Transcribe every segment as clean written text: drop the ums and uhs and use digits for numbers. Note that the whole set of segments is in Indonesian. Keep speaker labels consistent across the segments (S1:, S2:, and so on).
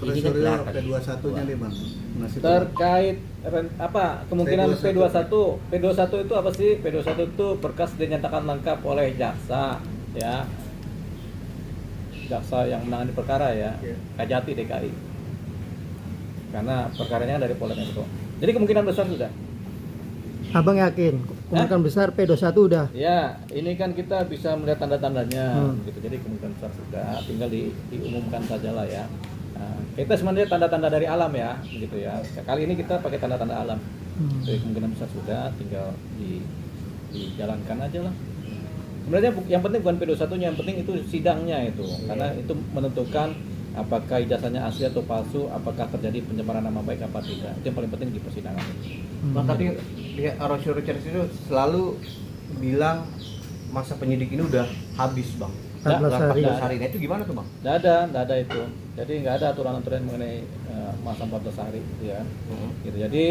S1: prosedur P21-nya nih Bang.
S2: Terkait kemungkinan P21 itu apa sih? P21 itu berkas dinyatakan lengkap oleh jaksa ya. Jaksa yang menangani perkara ya, Kajati DKI. Karena perkaranya dari Polda Metro. Jadi kemungkinan besar sudah.
S3: Abang yakin kemungkinan besar P21 udah?
S2: Ya, ini kan kita bisa melihat tanda-tandanya gitu. Jadi kemungkinan besar sudah, tinggal diumumkan saja lah ya. Nah, kita sebenarnya tanda-tanda dari alam ya, gitu ya. Kali ini kita pakai tanda-tanda alam. Jadi kemungkinan besar sudah, tinggal dijalankan aja lah. Sebenarnya yang penting bukan P21-nya, yang penting itu sidangnya itu. Karena itu menentukan apakah ijazahnya asli atau palsu, apakah terjadi pencemaran nama baik apa tidak. Itu yang paling penting di persidangan.
S4: Bang, tapi Rosyur Richard itu selalu bilang masa penyidik ini udah habis Bang. 14 hari. Nah itu gimana tuh Bang?
S2: Nggak ada itu. Jadi nggak ada aturan-aturan mengenai masa 14 hari gitu ya. Gitu. Jadi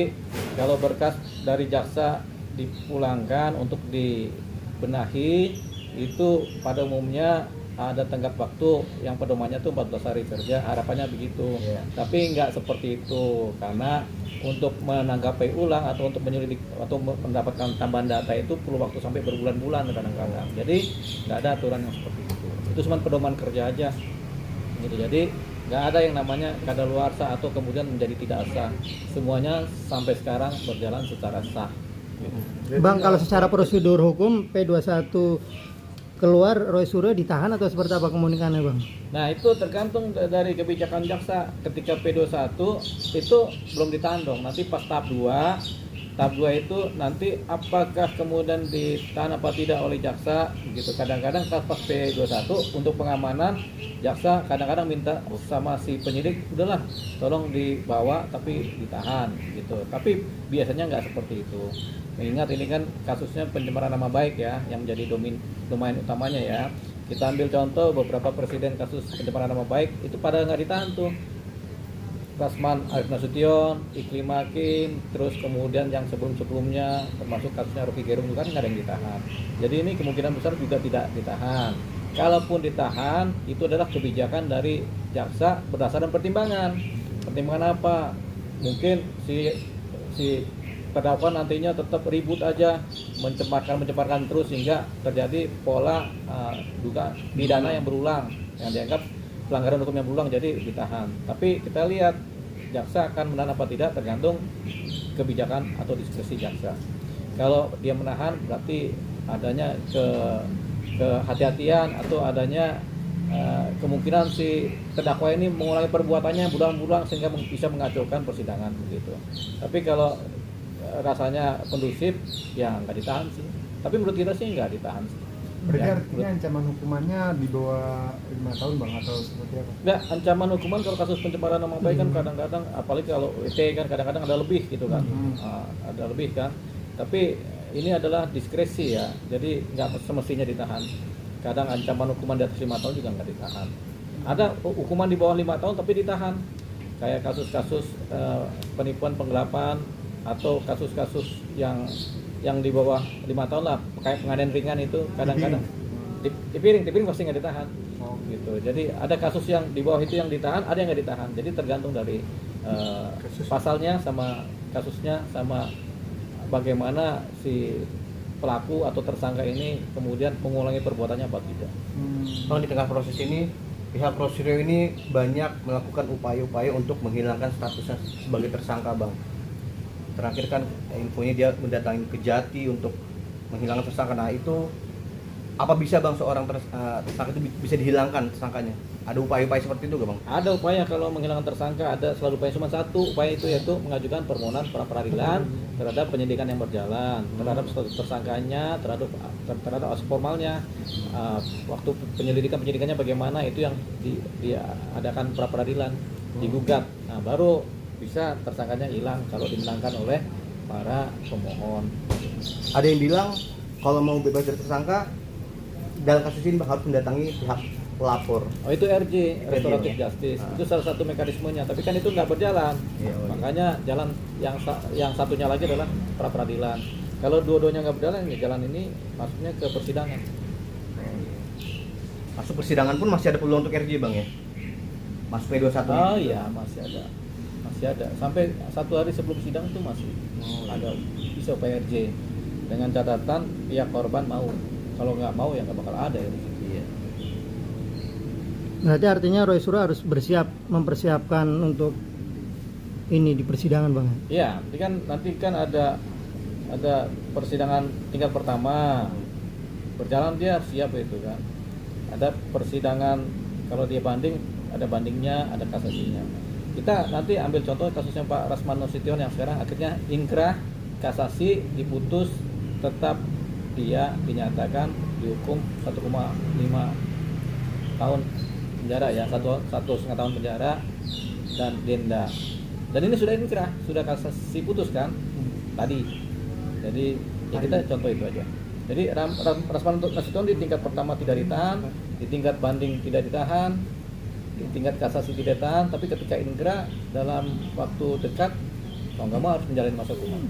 S2: kalau berkas dari jaksa dipulangkan untuk dibenahi itu pada umumnya ada tenggat waktu yang pedomannya tuh 14 hari kerja, harapannya begitu. Tapi nggak seperti itu, karena untuk menanggapi ulang atau untuk menyelidik atau mendapatkan tambahan data itu perlu waktu sampai berbulan-bulan kadang-kadang. Jadi nggak ada aturan yang seperti itu. Itu cuma pedoman kerja aja. Gitu. Jadi nggak ada yang namanya kadaluarsa atau kemudian menjadi tidak sah. Semuanya sampai sekarang berjalan secara sah. Gitu.
S3: Bang, kalau secara prosedur hukum P21 keluar, Roy Suryo ditahan atau seperti apa kemungkinannya Bang?
S2: Nah itu tergantung dari kebijakan jaksa. Ketika P21 itu belum ditahan dong, nanti pas tahap 2 itu nanti apakah kemudian ditahan apa tidak oleh jaksa gitu. Kadang-kadang pas P21 untuk pengamanan jaksa kadang-kadang minta sama si penyidik udahlah tolong dibawa tapi ditahan gitu. Tapi biasanya nggak seperti itu. Mengingat ini kan kasusnya pencemaran nama baik ya, yang menjadi domain utamanya ya. Kita ambil contoh beberapa presiden kasus pencemaran nama baik itu pada nggak ditahan tuh. Rasman Arief Nasution, Iklim Hakim, terus kemudian yang sebelum-sebelumnya termasuk kasusnya Rocky Gerung juga kan nggak ada yang ditahan. Jadi ini kemungkinan besar juga tidak ditahan. Kalaupun ditahan itu adalah kebijakan dari jaksa berdasarkan pertimbangan. Pertimbangan apa? Mungkin si terdakwa nantinya tetap ribut aja, mencemarkan terus sehingga terjadi pola dugaan pidana yang berulang, yang dianggap pelanggaran hukum yang berulang, jadi ditahan. Tapi kita lihat jaksa akan menahan apa tidak tergantung kebijakan atau diskresi jaksa. Kalau dia menahan berarti adanya kehati-hatian atau adanya kemungkinan si terdakwa ini mengulangi perbuatannya berulang-ulang sehingga bisa mengacaukan persidangan begitu. Tapi kalau rasanya kondusif ya nggak ditahan sih, tapi menurut kita sih nggak ditahan sih.
S5: Berarti artinya ancaman hukumannya di bawah 5 tahun Bang atau seperti apa?
S2: Nggak, ancaman hukuman kalau kasus pencemaran nama baik kan kadang-kadang apalagi kalau ET kan kadang-kadang ada lebih gitu kan. Ada lebih kan, tapi ini adalah diskresi ya, jadi nggak semestinya ditahan. Kadang ancaman hukuman di atas 5 tahun juga nggak ditahan. Ada hukuman di bawah 5 tahun tapi ditahan, kayak kasus-kasus penipuan penggelapan atau kasus-kasus yang di bawah 5 tahun lah, kayak penganiayaan ringan itu kadang-kadang tipiring pasti nggak ditahan. Gitu. Jadi ada kasus yang di bawah itu yang ditahan, ada yang nggak ditahan. Jadi tergantung dari pasalnya sama kasusnya sama bagaimana si pelaku atau tersangka ini kemudian mengulangi perbuatannya apa tidak.
S4: Bang, di tengah proses ini pihak Rosyur ini banyak melakukan upaya-upaya untuk menghilangkan statusnya sebagai tersangka Bang. Terakhir kan infonya dia mendatangi Kejati untuk menghilangkan tersangka. Nah itu apa bisa Bang seorang tersangka itu bisa dihilangkan tersangkanya? Ada upaya-upaya seperti itu gak Bang?
S2: Ada upaya kalau menghilangkan tersangka, ada selalu upaya, cuma satu upaya itu yaitu mengajukan permohonan pra peradilan terhadap penyidikan yang berjalan, terhadap status tersangkanya, terhadap aspek formalnya, waktu penyidikannya bagaimana, itu yang diadakan pra peradilan, digugat. Nah baru bisa tersangkanya hilang kalau dimenangkan oleh para pemohon.
S4: Ada yang bilang kalau mau bebas dari tersangka dalam kasus ini harus mendatangi pihak pelapor.
S2: Oh itu RJ, Restoratif Justice. Itu salah satu mekanismenya, tapi kan itu nggak berjalan. Makanya jalan yang satunya lagi adalah pra peradilan. Kalau dua-duanya nggak berjalan, ya jalan ini maksudnya ke persidangan.
S4: Masuk persidangan pun masih ada peluang untuk RJ Bang ya? Mas P21
S2: Oh
S4: ini?
S2: iya, masih ada sampai 1 hari sebelum sidang itu masih ada pisau PRJ dengan catatan pihak korban mau, kalau nggak mau ya nggak bakal ada ya di situ.
S4: Iya.
S3: Berarti artinya Roy Suryo harus mempersiapkan untuk ini di persidangan bang.
S2: Iya, nanti kan ada persidangan tingkat pertama berjalan, dia siap itu kan. Ada persidangan kalau dia banding, ada bandingnya, ada kasasinya. Kita nanti ambil contoh kasusnya Pak Rasman Nasution yang sekarang akhirnya ingkrah, kasasi, diputus, tetap dia dinyatakan dihukum 1,5 tahun penjara ya, 1,5 tahun penjara dan denda. Dan ini sudah inkrah, sudah kasasi putus kan tadi. Jadi ya kita contoh itu aja. Jadi Rasman Nasution di tingkat pertama tidak ditahan, di tingkat banding tidak ditahan, di tingkat kasasi tidak ditahan, tapi ketika inkrah dalam waktu dekat mau nggak mau harus menjalani masa hukuman.